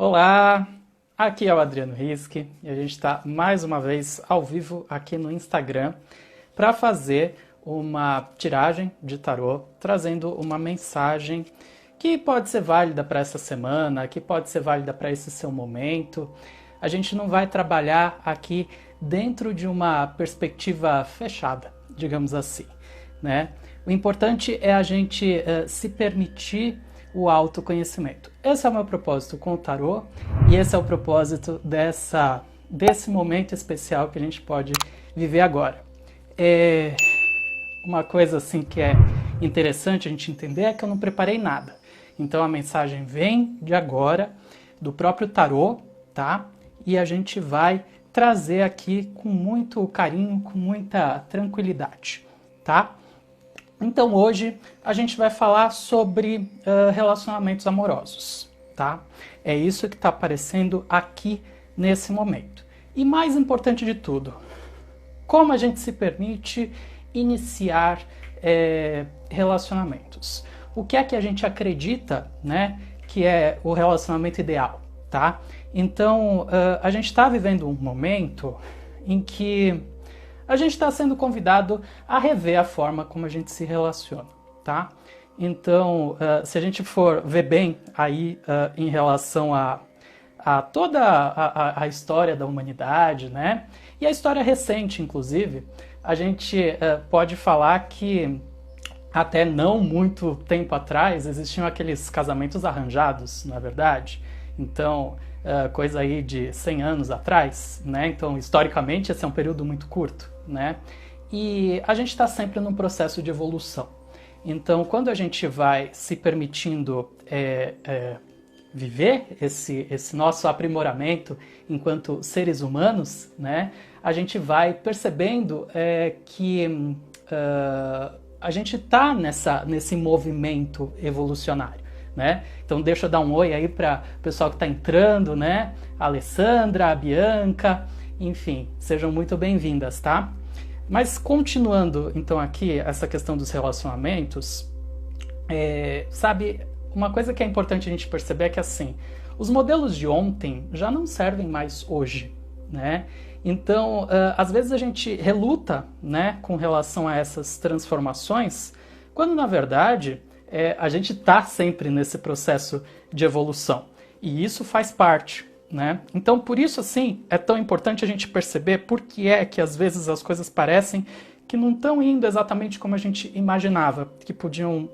Olá, aqui é o Adriano Riske e a gente está mais uma vez ao vivo aqui no Instagram para fazer uma tiragem de tarô, trazendo uma mensagem que pode ser válida para essa semana, que pode ser válida para esse seu momento. A gente não vai trabalhar aqui dentro de uma perspectiva fechada, digamos assim, né? O importante é a gente se permitir o autoconhecimento. Esse é o meu propósito com o tarô e esse é o propósito desse momento especial que a gente pode viver agora. Uma coisa assim que é interessante a gente entender é que eu não preparei nada. Então a mensagem vem de agora, do próprio tarô, tá? E a gente vai trazer aqui com muito carinho, com muita tranquilidade, tá? Então hoje a gente vai falar sobre relacionamentos amorosos, tá? É isso que está aparecendo aqui nesse momento. E mais importante de tudo, como a gente se permite iniciar relacionamentos. O que é que a gente acredita, né, que é o relacionamento ideal, tá? Então a gente está vivendo um momento em que a gente está sendo convidado a rever a forma como a gente se relaciona, tá? Então, se a gente for ver bem aí em relação a toda a história da humanidade, né? E a história recente, inclusive, a gente pode falar que até não muito tempo atrás existiam aqueles casamentos arranjados, não é verdade? Então, coisa aí de 100 anos atrás, né? Então, historicamente, esse é um período muito curto, né? E a gente está sempre num processo de evolução. Então, quando a gente vai se permitindo viver esse nosso aprimoramento enquanto seres humanos, né? A gente vai percebendo que a gente está nesse movimento evolucionário, né? Então deixa eu dar um oi aí para o pessoal que está entrando, né? A Alessandra, a Bianca, enfim, sejam muito bem-vindas, tá? Mas continuando então aqui essa questão dos relacionamentos, sabe, uma coisa que é importante a gente perceber é que assim, os modelos de ontem já não servem mais hoje, né? Então, às vezes a gente reluta, né, com relação a essas transformações, quando na verdade a gente está sempre nesse processo de evolução. E isso faz parte, né? Então, por isso, assim, é tão importante a gente perceber por que é que às vezes as coisas parecem que não estão indo exatamente como a gente imaginava que podiam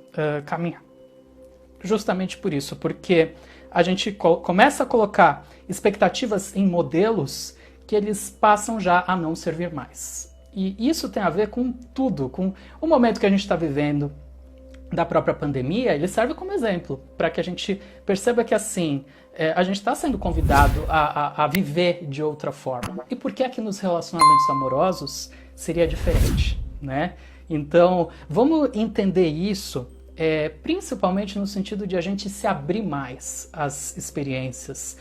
caminhar. Justamente por isso, porque a gente começa a colocar expectativas em modelos que eles passam já a não servir mais. E isso tem a ver com tudo, com o momento que a gente está vivendo, da própria pandemia, ele serve como exemplo, para que a gente perceba que assim, a gente está sendo convidado a viver de outra forma. E por que é que nos relacionamentos amorosos seria diferente, né? Então, vamos entender isso, principalmente no sentido de a gente se abrir mais às experiências,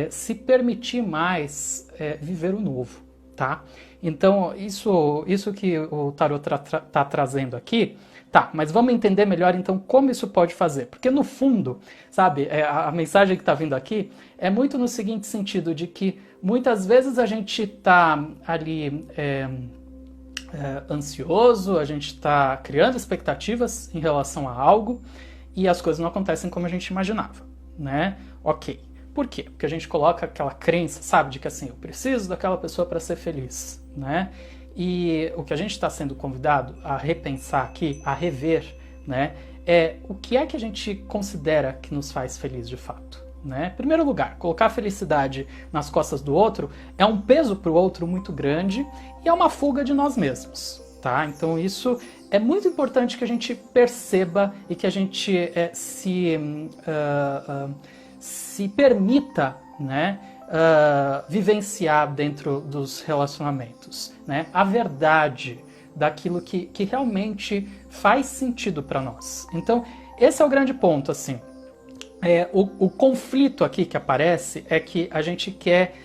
se permitir mais viver o novo, tá? Então, isso que o tarot tá trazendo aqui, tá, mas vamos entender melhor então como isso pode fazer. Porque no fundo, sabe, a mensagem que está vindo aqui é muito no seguinte sentido, de que muitas vezes a gente está ali ansioso, a gente está criando expectativas em relação a algo e as coisas não acontecem como a gente imaginava, né? Ok. Por quê? Porque a gente coloca aquela crença, sabe, de que assim, eu preciso daquela pessoa para ser feliz, né? E o que a gente está sendo convidado a repensar aqui, a rever, né, é o que é que a gente considera que nos faz feliz de fato, né? Em primeiro lugar, colocar a felicidade nas costas do outro é um peso para o outro muito grande e é uma fuga de nós mesmos, tá? Então isso é muito importante que a gente perceba e que a gente se permita, né, vivenciar dentro dos relacionamentos, né, a verdade daquilo que realmente faz sentido para nós. Então, esse é o grande ponto, assim. O conflito aqui que aparece é que a gente quer,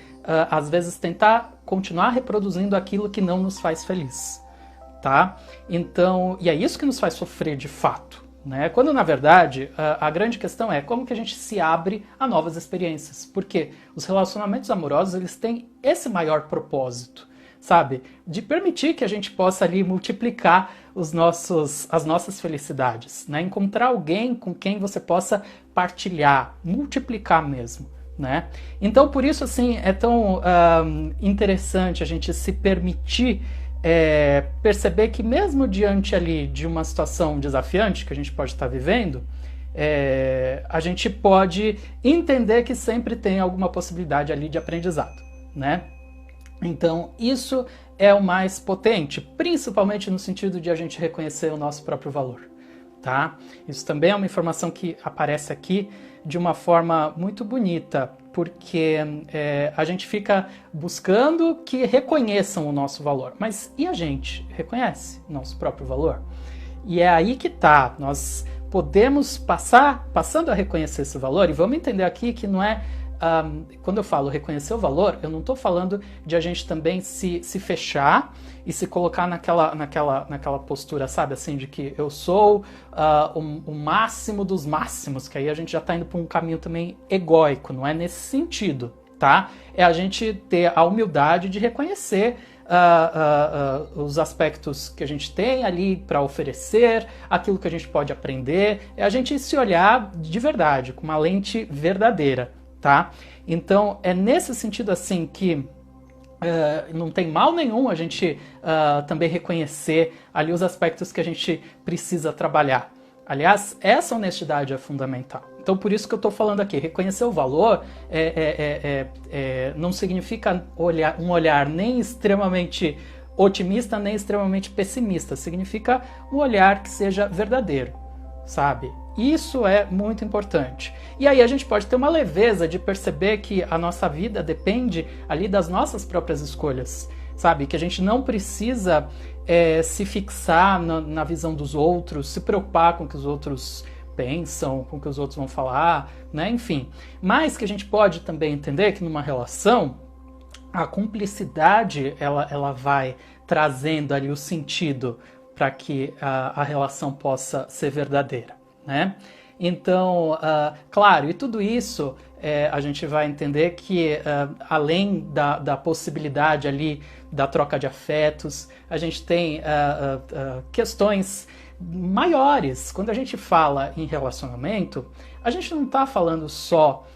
às vezes, tentar continuar reproduzindo aquilo que não nos faz feliz, tá? Então, e é isso que nos faz sofrer de fato, né? Quando, na verdade, a grande questão é como que a gente se abre a novas experiências. Porque os relacionamentos amorosos, eles têm esse maior propósito, sabe? De permitir que a gente possa ali multiplicar as nossas felicidades, né? Encontrar alguém com quem você possa partilhar, multiplicar mesmo, né? Então, por isso, assim, é tão interessante a gente se permitir perceber que mesmo diante ali de uma situação desafiante que a gente pode estar vivendo, a gente pode entender que sempre tem alguma possibilidade ali de aprendizado, né? Então, isso é o mais potente, principalmente no sentido de a gente reconhecer o nosso próprio valor, tá? Isso também é uma informação que aparece aqui de uma forma muito bonita, porque a gente fica buscando que reconheçam o nosso valor. Mas e a gente reconhece o nosso próprio valor? E é aí que tá, nós podemos passando a reconhecer esse valor, e vamos entender aqui que não é... quando eu falo reconhecer o valor, eu não estou falando de a gente também se fechar e se colocar naquela postura, sabe, assim, de que eu sou o máximo dos máximos, que aí a gente já está indo para um caminho também egóico, não é nesse sentido, tá? É a gente ter a humildade de reconhecer os aspectos que a gente tem ali para oferecer, aquilo que a gente pode aprender, é a gente se olhar de verdade, com uma lente verdadeira. Tá? Então, é nesse sentido assim que não tem mal nenhum a gente também reconhecer ali os aspectos que a gente precisa trabalhar. Aliás, essa honestidade é fundamental. Então, por isso que eu estou falando aqui, reconhecer o valor não significa um olhar nem extremamente otimista, nem extremamente pessimista. Significa um olhar que seja verdadeiro, sabe? Isso é muito importante. E aí a gente pode ter uma leveza de perceber que a nossa vida depende ali das nossas próprias escolhas, sabe? Que a gente não precisa se fixar na visão dos outros, se preocupar com o que os outros pensam, com o que os outros vão falar, né? Enfim. Mas que a gente pode também entender que numa relação, a cumplicidade ela vai trazendo ali o sentido para que a relação possa ser verdadeira, né? Então, claro, e tudo isso a gente vai entender que além da possibilidade ali da troca de afetos, a gente tem questões maiores. Quando a gente fala em relacionamento, a gente não está falando só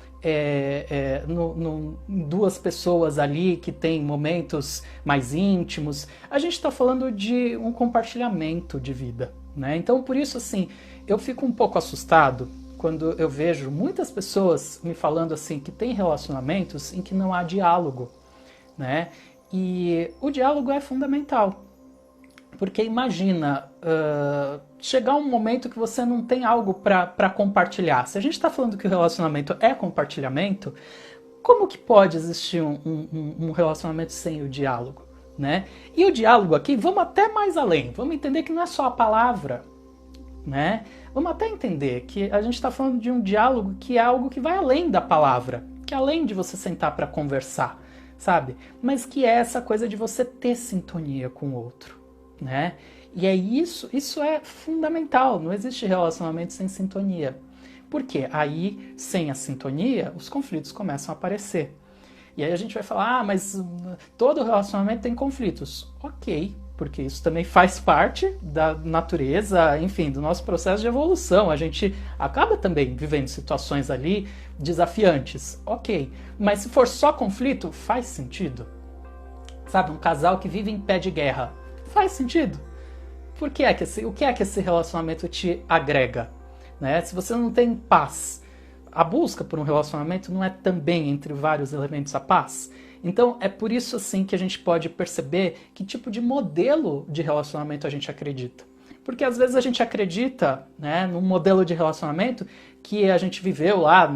duas pessoas ali que têm momentos mais íntimos, a gente está falando de um compartilhamento de vida, né? Então, por isso, assim, eu fico um pouco assustado quando eu vejo muitas pessoas me falando assim que tem relacionamentos em que não há diálogo, né? E o diálogo é fundamental, porque imagina chegar um momento que você não tem algo para compartilhar. Se a gente está falando que o relacionamento é compartilhamento, como que pode existir um relacionamento sem o diálogo, né? E o diálogo aqui, vamos até mais além, vamos entender que não é só a palavra, né? Vamos até entender que a gente está falando de um diálogo que é algo que vai além da palavra, que é além de você sentar para conversar, sabe? Mas que é essa coisa de você ter sintonia com o outro, né? E é isso é fundamental, não existe relacionamento sem sintonia. Porque aí, sem a sintonia, os conflitos começam a aparecer. E aí a gente vai falar, mas todo relacionamento tem conflitos. Ok, porque isso também faz parte da natureza, enfim, do nosso processo de evolução. A gente acaba também vivendo situações ali desafiantes. Ok, mas se for só conflito, faz sentido? Sabe, um casal que vive em pé de guerra, faz sentido? O que é que esse relacionamento te agrega, né? Se você não tem paz, a busca por um relacionamento não é também, entre vários elementos, a paz? Então é por isso assim que a gente pode perceber que tipo de modelo de relacionamento a gente acredita. Porque às vezes a gente acredita, né, num modelo de relacionamento que a gente viveu lá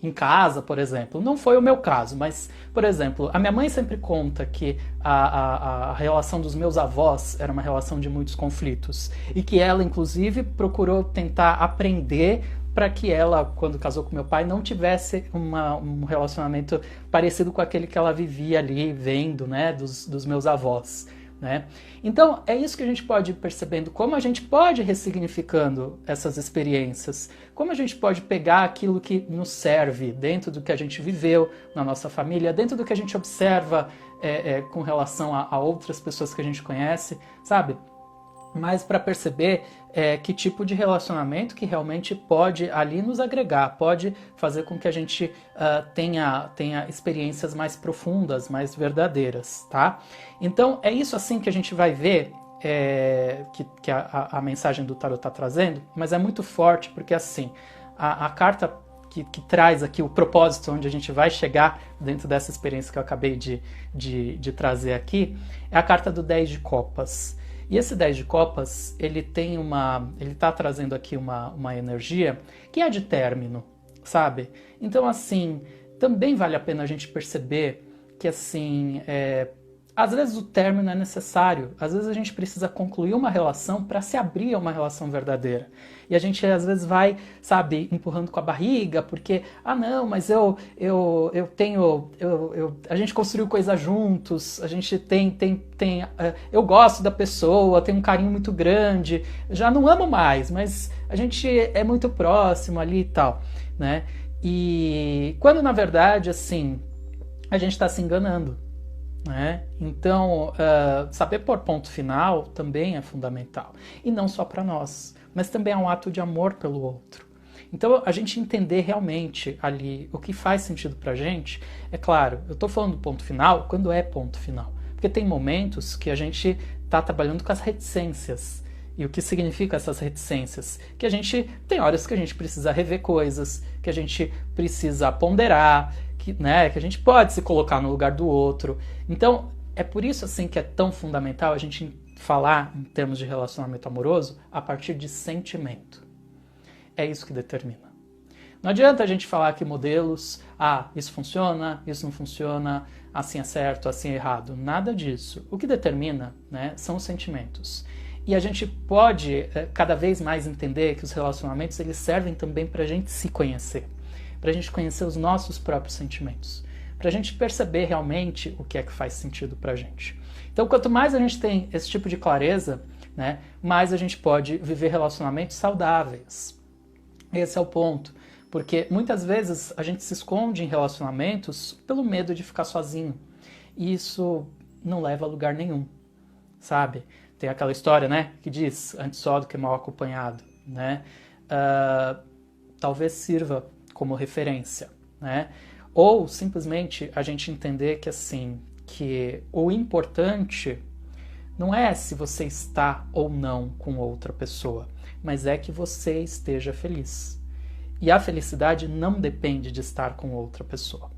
em casa, por exemplo. Não foi o meu caso, mas, por exemplo, a minha mãe sempre conta que a relação dos meus avós era uma relação de muitos conflitos. E que ela, inclusive, procurou tentar aprender para que ela, quando casou com meu pai, não tivesse um relacionamento parecido com aquele que ela vivia ali, vendo, né, dos meus avós. né? Então, é isso que a gente pode ir percebendo, como a gente pode ir ressignificando essas experiências, como a gente pode pegar aquilo que nos serve dentro do que a gente viveu na nossa família, dentro do que a gente observa com relação a outras pessoas que a gente conhece, sabe? Mas para perceber que tipo de relacionamento que realmente pode ali nos agregar, pode fazer com que a gente tenha experiências mais profundas, mais verdadeiras, tá? Então é isso assim que a gente vai ver que a mensagem do tarot está trazendo, mas é muito forte porque assim, a carta que traz aqui o propósito onde a gente vai chegar dentro dessa experiência que eu acabei de trazer aqui, é a carta do 10 de copas. E esse 10 de copas, ele tá trazendo aqui uma energia que é de término, sabe? Então, assim, também vale a pena a gente perceber que, assim, às vezes o término é necessário, às vezes a gente precisa concluir uma relação para se abrir a uma relação verdadeira. E a gente às vezes vai, sabe, empurrando com a barriga, porque, não, mas a gente construiu coisas juntos, a gente eu gosto da pessoa, tem um carinho muito grande, já não amo mais, mas a gente é muito próximo ali e tal, né? E quando na verdade, assim, a gente está se enganando. Né? Então, saber pôr ponto final também é fundamental. E não só para nós, mas também é um ato de amor pelo outro. Então, a gente entender realmente ali o que faz sentido pra gente, é claro, eu tô falando do ponto final quando é ponto final. Porque tem momentos que a gente tá trabalhando com as reticências. E o que significa essas reticências? Que a gente tem horas que a gente precisa rever coisas, que a gente precisa ponderar, que a gente pode se colocar no lugar do outro. Então, é por isso assim que é tão fundamental a gente falar em termos de relacionamento amoroso a partir de sentimento. É isso que determina. Não adianta a gente falar que modelos, isso funciona, isso não funciona, assim é certo, assim é errado. Nada disso. O que determina, né, são os sentimentos. E a gente pode cada vez mais entender que os relacionamentos eles servem também para a gente se conhecer. Para a gente conhecer os nossos próprios sentimentos, para a gente perceber realmente o que é que faz sentido para a gente. Então, quanto mais a gente tem esse tipo de clareza, né, mais a gente pode viver relacionamentos saudáveis. Esse é o ponto, porque muitas vezes a gente se esconde em relacionamentos pelo medo de ficar sozinho, e isso não leva a lugar nenhum, sabe? Tem aquela história, né, que diz, antes só do que mal acompanhado, né? Talvez sirva como referência, né? Ou simplesmente a gente entender que assim, que o importante não é se você está ou não com outra pessoa, mas é que você esteja feliz. E a felicidade não depende de estar com outra pessoa.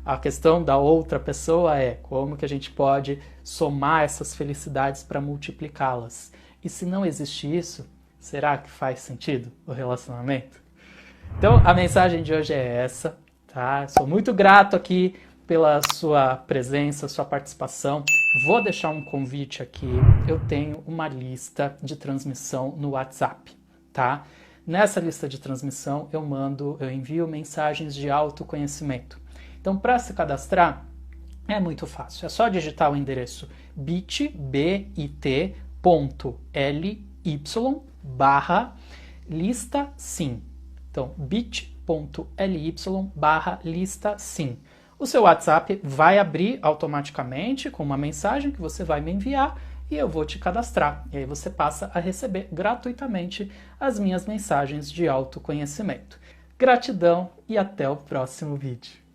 A questão da outra pessoa é como que a gente pode somar essas felicidades para multiplicá-las. E se não existe isso, será que faz sentido o relacionamento? Então, a mensagem de hoje é essa, tá? Sou muito grato aqui pela sua presença, sua participação. Vou deixar um convite aqui. Eu tenho uma lista de transmissão no WhatsApp, tá? Nessa lista de transmissão, eu envio mensagens de autoconhecimento. Então, para se cadastrar, é muito fácil. É só digitar o endereço bit.ly/lista sim. Então, bit.ly/lista sim. O seu WhatsApp vai abrir automaticamente com uma mensagem que você vai me enviar e eu vou te cadastrar. E aí você passa a receber gratuitamente as minhas mensagens de autoconhecimento. Gratidão e até o próximo vídeo.